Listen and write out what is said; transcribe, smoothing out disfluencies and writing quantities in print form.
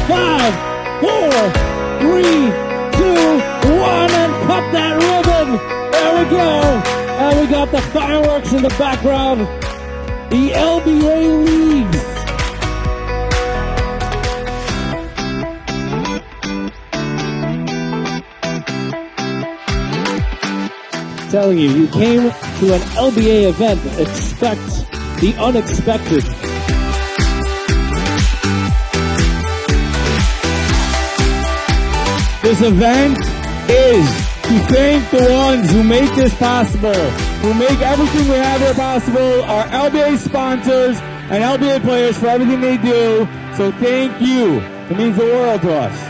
5, 4, 3, 2, 1, and cut that ribbon. There we go. And we got the fireworks in the background. The LBA leagues. Telling you, you came to an LBA event, expect the unexpected. This event is to thank the ones who make this possible, who make everything we have here possible, our LBA sponsors and LBA players for everything they do. So thank you. It means the world to us.